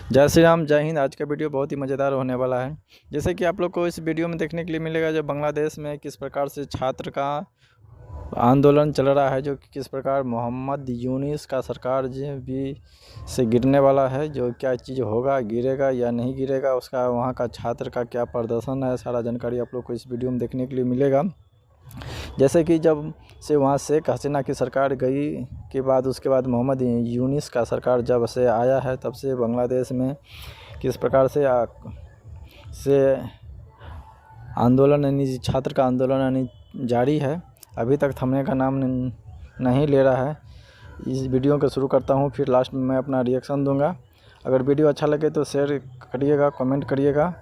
जय श्री राम, जय हिंद। आज का वीडियो बहुत ही मज़ेदार होने वाला है। जैसे कि आप लोग को इस वीडियो में देखने के लिए मिलेगा जो बांग्लादेश में किस प्रकार से छात्र का आंदोलन चल रहा है, जो कि किस प्रकार मोहम्मद यूनिस का सरकार जो भी से गिरने वाला है, जो क्या चीज़ होगा, गिरेगा या नहीं गिरेगा, उसका वहाँ का छात्र का क्या प्रदर्शन है, सारा जानकारी आप लोग को इस वीडियो में देखने के लिए मिलेगा। जैसे कि जब से वहाँ शेख हसीना की सरकार गई के बाद उसके बाद मोहम्मद यूनिस का सरकार जब से आया है, तब से बांग्लादेश में किस प्रकार से आंदोलन यानी छात्र का आंदोलन यानी जारी है, अभी तक थमने का नाम नहीं ले रहा है। इस वीडियो को शुरू करता हूँ, फिर लास्ट में मैं अपना रिएक्शन दूंगा। अगर वीडियो अच्छा लगे तो शेयर करिएगा, कमेंट करिएगा,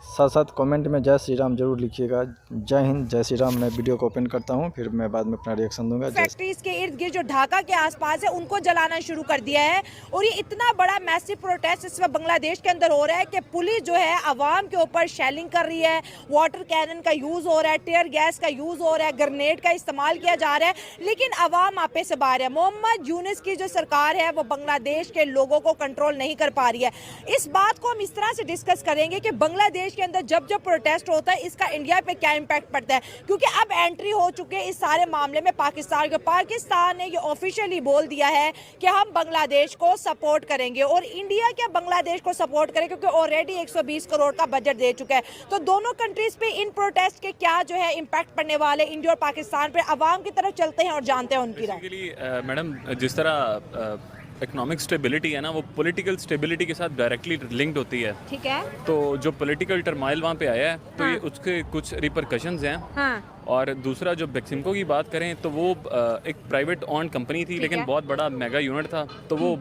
साथ साथ कमेंट में जय श्री राम जरूर लिखिएगा। जय हिंद, जय श्री राम। मैं वीडियो को ओपन करता हूं, फिर मैं बाद में अपना रिएक्शन दूंगा। फैक्ट्रीज के इर्द गिर्द जो ढाका के आसपास है उनको जलाना शुरू कर दिया है। और ये इतना बड़ा मैसिव प्रोटेस्ट इस वक्त बांग्लादेश के अंदर हो रहा है कि पुलिस जो है आवाम के ऊपर शेलिंग कर रही है, वाटर कैनन का यूज हो रहा है, टीयर गैस का यूज हो रहा है, ग्रेनेड का इस्तेमाल किया जा रहा है, लेकिन आवाम आपे से बाहर है। मोहम्मद यूनिस की जो सरकार है वो बांग्लादेश के लोगों को कंट्रोल नहीं कर पा रही है। इस बात को हम इस तरह से डिस्कस करेंगे कि बांग्लादेश के अंदर जब जब प्रोटेस्ट होता है इसका इंडिया पे क्या इंपैक्ट पड़ता है, क्योंकि अब एंट्री हो चुके हैं इस सारे मामले में पाकिस्तान ने ये ऑफिशियली बोल दिया है कि हम बांग्लादेश को सपोर्ट करेंगे। और इंडिया क्या बांग्लादेश को सपोर्ट करे, क्योंकि ऑलरेडी 120 करोड़ का बजट दे चुका है। तो दोनों कंट्रीज पे इन प्रोटेस्ट के क्या जो है इंपैक्ट पड़ने वाले इंडिया और पाकिस्तान पे, अवाम की तरफ चलते हैं और जानते हैं उनकी राय। मैडम, जिस तरह इकोनॉमिक स्टेबिलिटी है ना, वो पॉलिटिकल स्टेबिलिटी के साथ डायरेक्टली लिंक्ड होती है। ठीक है। तो जो पॉलिटिकल टर्माइल वहाँ पे आया है तो हाँ। ये उसके कुछ रिपरकशंस हैं। हाँ। और दूसरा जो बेक्सिम्को की बात करें तो वो एक प्राइवेट ऑन कंपनी थी, लेकिन बहुत बड़ा मेगा यूनिट था। तो वो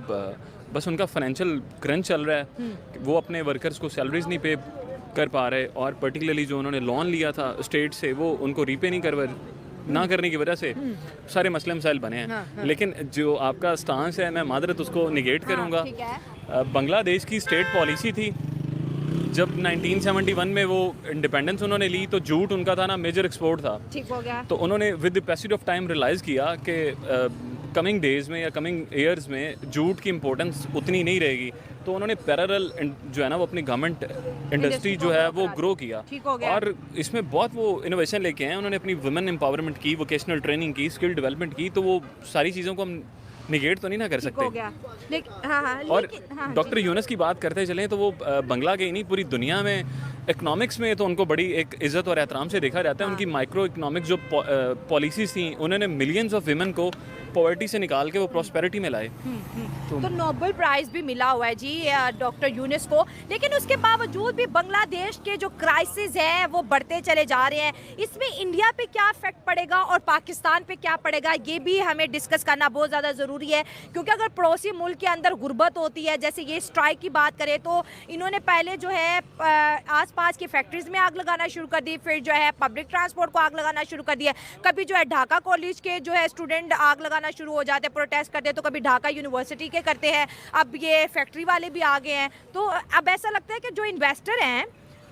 बस उनका फाइनेंशियल क्रंच चल रहा है, वो अपने वर्कर्स को सैलरीज नहीं पे कर पा रहे, और पर्टिकुलरली जो उन्होंने लोन लिया था स्टेट से वो उनको रीपे नहीं ना करने की वजह से सारे मसले मसाइल बने हैं। हाँ। लेकिन जो आपका स्टांस है, मैं मादरत उसको निगेट करूँगा। ठीक है। बांग्लादेश की स्टेट पॉलिसी थी जब 1971 में वो इंडिपेंडेंस उन्होंने ली, तो जूट उनका था ना मेजर एक्सपोर्ट था। ठीक हो गया। तो उन्होंने with the passage of time realise किया कि कमिंग डेज में या कमिंग ईयर्स में जूट की इम्पोर्टेंस उतनी नहीं रहेगी। तो उन्होंने पैरेलल जो है ना वो अपनी गवर्नमेंट इंडस्ट्री जो है वो ग्रो किया। ठीक हो गया। और इसमें बहुत वो इनोवेशन लेके आए। उन्होंने अपनी वुमेन एम्पावरमेंट की, वोकेशनल ट्रेनिंग की, स्किल डेवलपमेंट की। तो वो सारी चीज़ों को हम निगेट तो नहीं ना कर सकते। हो गया। और डॉक्टर यूनस की बात करते चलें तो वो बंगला के ही नहीं, पूरी दुनिया में इकोनॉमिक्स में तो उनको बड़ी एक इज्जत और एहतराम से देखा जाता है। उनकी माइक्रो इकोनॉमिक्स जो पॉलिसीज थी, उन्होंने मिलियंस ऑफ विमेन को पॉवर्टी से निकाल के वो प्रॉस्पेरिटी में लाए। तो नोबेल प्राइज भी मिला हुआ है जी डॉक्टर यूनिस को। लेकिन उसके बावजूद भी बांग्लादेश के जो क्राइसिस है वो बढ़ते चले जा रहे हैं। इसमें इंडिया पे क्या इफेक्ट पड़ेगा और पाकिस्तान पे क्या पड़ेगा, ये भी हमें डिस्कस करना बहुत ज़्यादा ज़रूरी है। क्योंकि अगर पड़ोसी मुल्क के अंदर गुर्बत होती है, जैसे ये स्ट्राइक की बात करें तो इन्होंने पहले जो है आसपास की फैक्ट्रीज में आग लगाना शुरू कर दी, फिर जो है पब्लिक ट्रांसपोर्ट को आग लगाना शुरू कर दिया। कभी जो है ढाका कॉलेज के जो है स्टूडेंट आग लगाना शुरू हो जाते, प्रोटेस्ट करते, तो कभी ढाका यूनिवर्सिटी के करते हैं, अब ये फैक्ट्री वाले भी आ गए हैं। तो अब ऐसा लगता है कि जो इन्वेस्टर हैं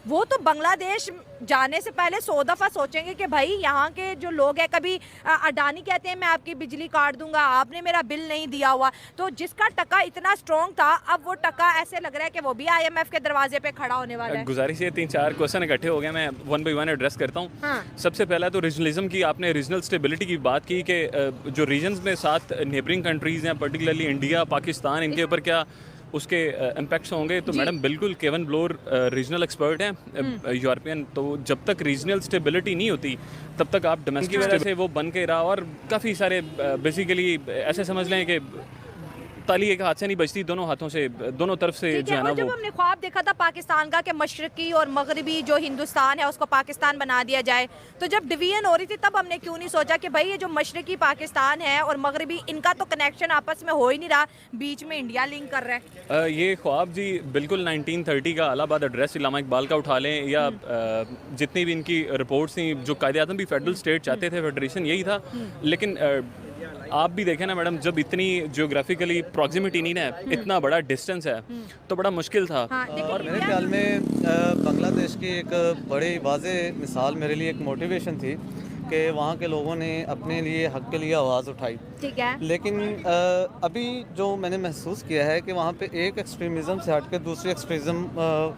वो तो बांग्लादेश जाने से पहले 100 दफ़ा सोचेंगे कि भाई यहाँ के जो लोग हैं, कभी अडानी कहते हैं मैं आपकी बिजली काट दूंगा, आपने मेरा बिल नहीं दिया हुआ। तो जिसका टका इतना स्ट्रॉन्ग था, अब वो टका ऐसे लग रहा है कि वो भी IMF के दरवाजे पे खड़ा होने वाला है। गुजारिश है, 3-4 क्वेश्चन इकट्ठे हो गए, मैं वन बाई वन एड्रेस करता हूँ। हाँ। सबसे पहला तो रीजनलिज्म की, आपने रीजनल स्टेबिलिटी की बात की कि जो रीजन्स में 7 नेबरिंग कंट्रीज़ हैं, पर्टिकुलरली इंडिया, पाकिस्तान, इनके ऊपर क्या उसके इम्पैक्ट्स होंगे। तो मैडम बिल्कुल, केवन ब्लोर रीजनल एक्सपर्ट हैं यूरोपियन। तो जब तक रीजनल स्टेबिलिटी नहीं होती तब तक आप डोमेस्टिक वजह से वो बन के रहा। और काफ़ी सारे बेसिकली ऐसे समझ लें कि ताली एक हाथ से नहीं बजती, दोनों हाथों से, दोनों तरफ से जो है ना। जब हमने ख्वाब देखा था पाकिस्तान का कि मशरकी और मगरबी जो हिंदुस्तान है उसको पाकिस्तान बना दिया जाए, तो जब डिवीजन हो रही थी तब हमने क्यों नहीं सोचा कि भाई ये जो मशरकी पाकिस्तान है और मगरबी, इनका तो कनेक्शन आपस में हो ही नहीं रहा, बीच में इंडिया लिंक कर रहा है। ये ख्वाब जी बिल्कुल 1930 का इलाहाबाद एड्रेस इलामा इकबाल का उठा लें, या जितनी भी इनकी रिपोर्ट्स थी, जो कायदे-आज़म भी फेडरल स्टेट चाहते थे, फेडरेशन यही था। लेकिन आप भी देखें ना मैडम, जब इतनी जियोग्राफिकली प्रॉक्सिमिटी नहीं है, इतना बड़ा डिस्टेंस है, तो बड़ा मुश्किल था। और मेरे ख्याल में बांग्लादेश की एक बड़ी वाज़ेह मिसाल मेरे लिए एक मोटिवेशन थी कि वहाँ के लोगों ने अपने लिए हक के लिए आवाज़ उठाई, ठीक है। लेकिन अभी जो मैंने महसूस किया है कि वहाँ पे एक एक्सट्रीमिज़म से हट के दूसरी एक्सट्रीमिज़म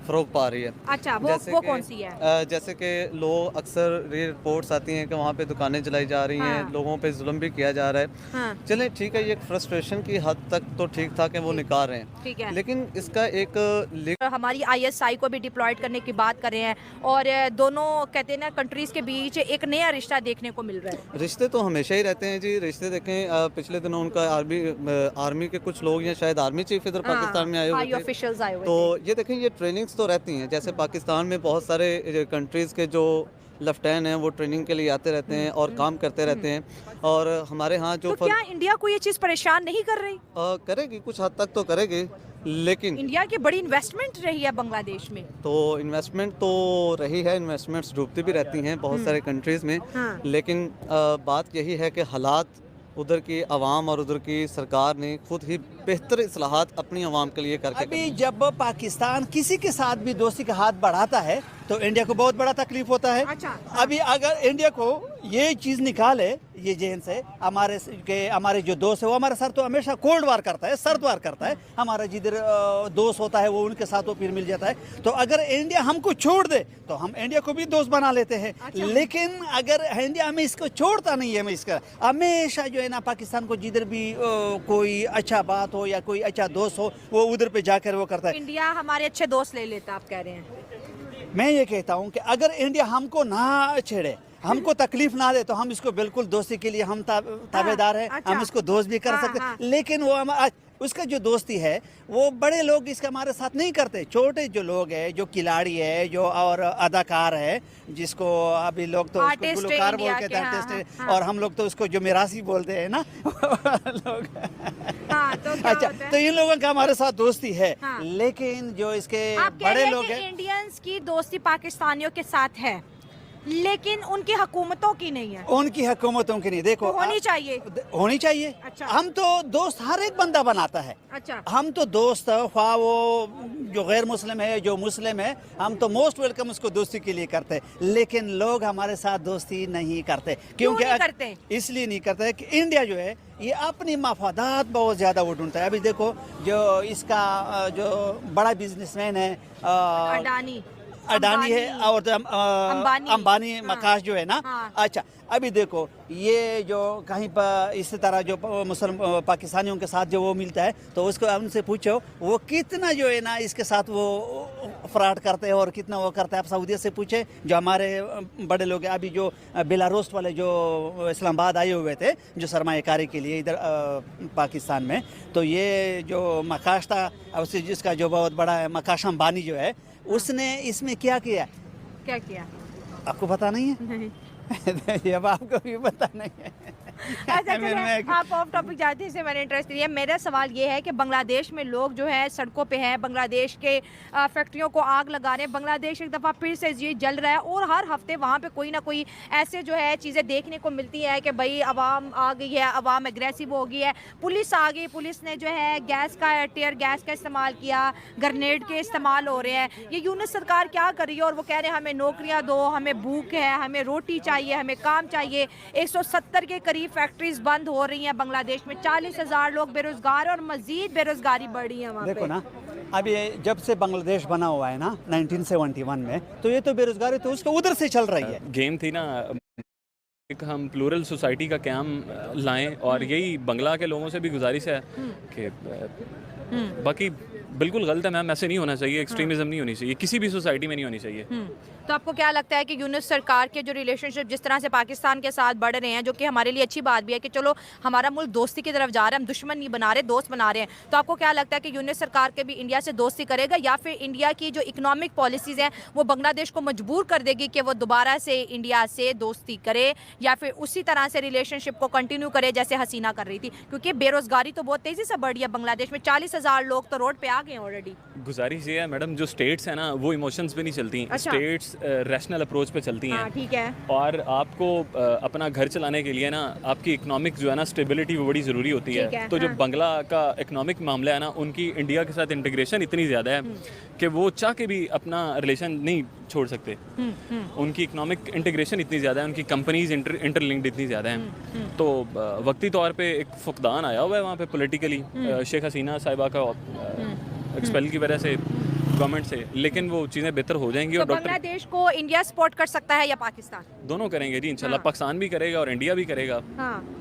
फ़रोग पा रही है। अच्छा, वो जैसे वो कि कौन सी है? जैसे कि लोग अक्सर ये रिपोर्ट्स आती हैं कि वहाँ पे दुकानें जलाई जा रही हैं, हाँ। लोगों पे जुल्म भी किया जा रहा है। हाँ, चलें ठीक है, ये एक फ्रस्ट्रेशन की हद तक तो ठीक था कि वो निकाल रहे हैं, ठीक है। लेकिन इसका एक हमारी आईएसआई को भी डिप्लॉयड करने की बात कर रहे हैं और दोनों कहते हैं ना कंट्रीज के बीच एक नया रिश्ता देखने को मिल रहा है। रिश्ते तो हमेशा ही रहते हैं जी। रिश्ते देखें, पिछले दिनों उनका आर्मी के कुछ लोग या शायद आर्मी चीफ इधर पाकिस्तान में आए हुए हाई थे, ऑफिशियल्स आए हुए तो थे। ये देखें ये ट्रेनिंग्स तो रहती हैं। जैसे पाकिस्तान में बहुत सारे कंट्रीज़ के जो लेफ्टिनेंट हैं वो ट्रेनिंग के लिए आते रहते हैं और काम करते रहते हैं, और हमारे यहाँ जो तो क्या इंडिया को ये चीज परेशान नहीं कर रही? करेगी, कुछ हद तक तो करेगी, लेकिन इंडिया की बड़ी इन्वेस्टमेंट रही है बांग्लादेश में। तो इन्वेस्टमेंट तो रही है, इन्वेस्टमेंट्स डूबती भी रहती हैं बहुत सारे कंट्रीज़ में, हाँ। लेकिन बात यही है कि हालात उधर की आवाम और उधर की सरकार ने खुद ही बेहतर इस्लाहात अपनी आवाम के लिए करके अभी जब पाकिस्तान किसी के साथ भी दोस्ती का हाथ बढ़ाता है तो इंडिया को बहुत बड़ा तकलीफ होता है। अच्छा। अभी अगर इंडिया को ये चीज़ निकाले ये जहन से हमारे जो दोस्त है वो हमारे साथ तो हमेशा कोल्ड वार करता है, सर्द वार करता है। हमारा जिधर दोस्त होता है वो उनके साथ वो फिर मिल जाता है। तो अगर इंडिया हमको छोड़ दे तो हम इंडिया को भी दोस्त बना लेते हैं। लेकिन अगर इंडिया हमें इसको छोड़ता नहीं है, हमें इसका हमेशा जो है ना पाकिस्तान को जिधर भी कोई अच्छा बात हो या कोई अच्छा दोस्त हो वो उधर पे जाकर वो करता है। इंडिया हमारे अच्छे दोस्त ले लेता, आप कह रहे हैं? मैं ये कहता हूँ कि अगर इंडिया हमको ना छेड़े, हमको तकलीफ ना दे, तो हम इसको बिल्कुल दोस्ती के लिए हम ताबेदार हैं। अच्छा। हम इसको दोस्त भी कर हाँ, सकते हाँ। लेकिन वो उसका जो दोस्ती है वो बड़े लोग इसका हमारे साथ नहीं करते। छोटे जो लोग हैं, जो खिलाड़ी है, जो और अदाकार है, जिसको अभी लोग तो उसको आर्टिस्ट है गुलकार बोल इंडिया के के, हाँ, आर्टिस्ट है, हाँ। और हम लोग तो उसको जो मिरासी बोलते हैं ना लोग। हाँ, तो क्या अच्छा, होता है? तो इन लोगों का हमारे साथ दोस्ती है। हाँ। लेकिन जो इसके आप कह रहे बड़े हैं लोग कि हैं, इंडियंस की दोस्ती पाकिस्तानियों के साथ है लेकिन उनकी हुकूमतों की नहीं है। उनकी हुकूमतों की नहीं। देखो तो होनी चाहिए। होनी चाहिए। अच्छा। हम तो दोस्त हर एक बंदा बनाता है। अच्छा। हम तो दोस्त ख्वाह वो जो गैर मुस्लिम है, जो मुस्लिम है, हम तो मोस्ट वेलकम उसको दोस्ती के लिए करते हैं। लेकिन लोग हमारे साथ दोस्ती नहीं करते। क्योंकि नहीं करते? इसलिए नहीं करते कि इंडिया जो है ये अपनी मफादात बहुत ज़्यादा वो ढूंढता है। अभी देखो जो इसका जो बड़ा बिजनेसमैन है अडानी है और अंबानी हाँ। मकाश जो है ना। हाँ। अच्छा, अभी देखो ये जो कहीं पर इस तरह जो मुसलम पाकिस्तानियों के साथ जो वो मिलता है तो उसको उनसे पूछो वो कितना जो है ना इसके साथ वो फ्रॉड करते हैं और कितना वो करते हैं। आप सऊदी से पूछे जो हमारे बड़े लोग हैं, अभी जो बेलारूस वाले जो इस्लामाबाद आए हुए थे जो सरमाएकारी के लिए इधर पाकिस्तान में, तो ये जो मकाश था उससे जिसका जो बहुत बड़ा है मकाश अंबानी जो है, उसने इसमें क्या किया? क्या किया? आपको पता नहीं है? नहीं। अब आपको भी पता नहीं है। अच्छा, चलिए, आप ऑफ टॉपिक जाते हैं, इससे मेरा इंटरेस्ट नहीं है। मेरा सवाल ये है कि बांग्लादेश में लोग जो है सड़कों पे हैं, बांग्लादेश के फैक्ट्रियों को आग लगा रहे हैं, बांग्लादेश एक दफ़ा फिर से ये जल रहा है और हर हफ्ते वहाँ पे कोई ना कोई ऐसे जो है चीज़ें देखने को मिलती हैं कि भाई अवाम आ गई है, अवाम एग्रेसिव हो गई है, पुलिस आ गई, पुलिस ने जो है गैस का टीयर गैस का इस्तेमाल किया, ग्रेनेड के इस्तेमाल हो रहे हैं। ये यूनिस सरकार क्या कर रही है? और वो कह रहे हैं हमें नौकरियाँ दो, हमें भूख है, हमें रोटी चाहिए, हमें काम चाहिए। 170 के करीब फैक्ट्रीज बंद हो रही हैं बांग्लादेश में, 40,000 लोग बेरोजगार हैं और मजीद बेरोजगारी बढ़ रही है वहाँ पे। देखो ना, अभी जब से बांग्लादेश बना हुआ है ना 1971 में, तो ये तो बेरोजगारी तो उसको उधर से चल रही है। गेम थी ना, एक हम प्लूरल सोसाइटी का क्याम लाएं और यही बंगला के लोगों से भी गुजारिश है कि बाकी बिल्कुल गलत है मैम, ऐसे नहीं होना चाहिए, एक्सट्रीमिज्म नहीं होनी चाहिए, किसी भी सोसाइटी में नहीं होनी चाहिए। तो आपको क्या लगता है कि यूनिस सरकार के जो रिलेशनशिप जिस तरह से पाकिस्तान के साथ बढ़ रहे हैं, जो कि हमारे लिए अच्छी बात भी है कि चलो हमारा मुल्क दोस्ती की तरफ जा रहा है, हम दुश्मन नहीं बना रहे, दोस्त बना रहे हैं, तो आपको क्या लगता है कि यूनिस सरकार के भी इंडिया से दोस्ती करेगा या फिर इंडिया की जो इकोनॉमिक पॉलिसीज़ हैं वो बांग्लादेश को मजबूर कर देगी कि वो दोबारा से इंडिया से दोस्ती करे या फिर उसी तरह से रिलेशनशिप को कंटिन्यू करे जैसे हसीना कर रही थी? क्योंकि बेरोजगारी तो बहुत तेज़ी से बढ़ी है बांग्लादेश में, 40,000 लोग तो रोड पर आ गए ऑलरेडी? गुजारिश ये है मैडम, जो स्टेट्स हैं ना वो इमोशंस पे नहीं चलती, अच्छा। स्टेट्स रैशनल अप्रोच पे चलती हाँ हैं। ठीक है। और आपको अपना घर चलाने के लिए ना आपकी इकोनॉमिक जो है ना स्टेबिलिटी वो बड़ी ज़रूरी होती ठीक है। है, तो जो हाँ। बांग्ला का इकोनॉमिक मामला है ना, उनकी इंडिया के साथ इंटीग्रेशन इतनी ज़्यादा है कि वो चाह के भी अपना रिलेशन नहीं छोड़ सकते। उनकी इकोनॉमिक इंटीग्रेशन इतनी ज़्यादा है, उनकी कंपनीज इंटरलिंक्ड इतनी ज़्यादा हैं। तो वक्ती तौर पे एक फुकदान आया हुआ है वहाँ पे पॉलिटिकली, शेख हसीना साहिबा का एक्सपेल की वजह से गवर्नमेंट से, लेकिन वो चीज़ें बेहतर हो जाएंगी। तो और डॉक्टर बांग्लादेश को इंडिया सपोर्ट कर सकता है या पाकिस्तान? दोनों करेंगे जी इंशाल्लाह। हाँ। पाकिस्तान भी करेगा और इंडिया भी करेगा, हाँ।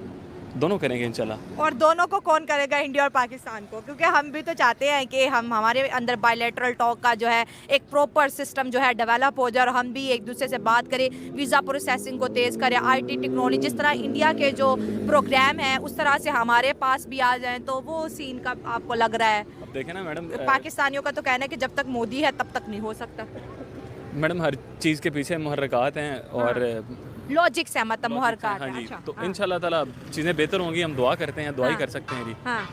दोनों करेंगे इंशाल्लाह। और दोनों को कौन करेगा, इंडिया और पाकिस्तान को? क्योंकि हम भी तो चाहते हैं कि हमारे अंदर बायलैटरल टॉक का जो है एक प्रॉपर सिस्टम जो है डेवलप हो जाए और हम भी एक दूसरे से बात करें, वीज़ा प्रोसेसिंग को तेज़ करें, आईटी टेक्नोलॉजी जिस तरह इंडिया के जो प्रोग्राम है उस तरह से हमारे पास भी आ जाएं, तो वो सीन का आपको लग रहा है? अब देखें ना मैडम, पाकिस्तानियों का तो कहना है कि जब तक मोदी है तब तक नहीं हो सकता। मैडम हर चीज़ के पीछे मुहर्रकात हैं और लॉजिक्स है, मतलब मुहर्रकात हाँ है। जी। अच्छा, तो हाँ। इंशाल्लाह ताला चीज़ें बेहतर होंगी, हम दुआ करते हैं, दुआ ही हाँ। कर सकते हैं जी, हाँ।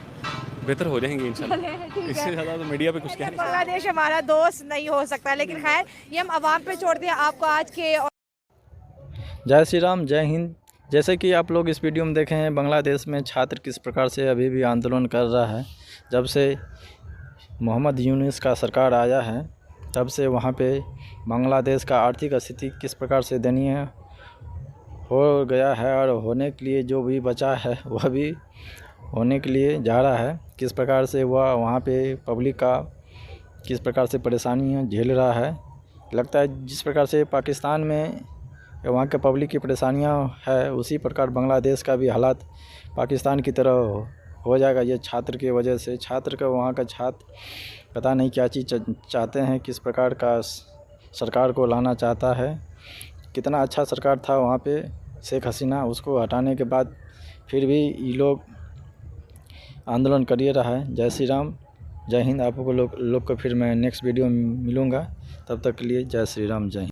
बेहतर हो जाएंगी इंशाल्लाह। ठीक है। इससे ज़्यादा तो मीडिया पे कुछ कह नहीं। बांग्लादेश हमारा दोस्त नहीं हो सकता, लेकिन खैर ये हम आवाम पे छोड़ते हैं। आपको आज के जय श्री राम, जय हिंद। जैसे कि आप लोग इस वीडियो में देखे हैं, बांग्लादेश में छात्र किस प्रकार से अभी भी आंदोलन कर रहा है। जब से मोहम्मद यूनुस का सरकार आया है तब से वहाँ पे बांग्लादेश का आर्थिक स्थिति किस प्रकार से दयनीय हो गया है और होने के लिए जो भी बचा है वह भी होने के लिए जा रहा है। किस प्रकार से वह वहाँ पे पब्लिक का किस प्रकार से परेशानियाँ झेल रहा है। लगता है जिस प्रकार से पाकिस्तान में वहाँ के पब्लिक की परेशानियाँ है, उसी प्रकार बांग्लादेश का भी हालात पाकिस्तान की तरह हो जाएगा ये छात्र की वजह से। छात्र का वहाँ का छात्र पता नहीं क्या चीज़ चाहते हैं, किस प्रकार का सरकार को लाना चाहता है। कितना अच्छा सरकार था वहाँ पे शेख हसीना, उसको हटाने के बाद फिर भी ये लोग आंदोलन करिए रहा है। जय श्री राम, जय हिंद। आप लोग को फिर मैं नेक्स्ट वीडियो में मिलूँगा, तब तक के लिए जय श्री राम, जय हिंद।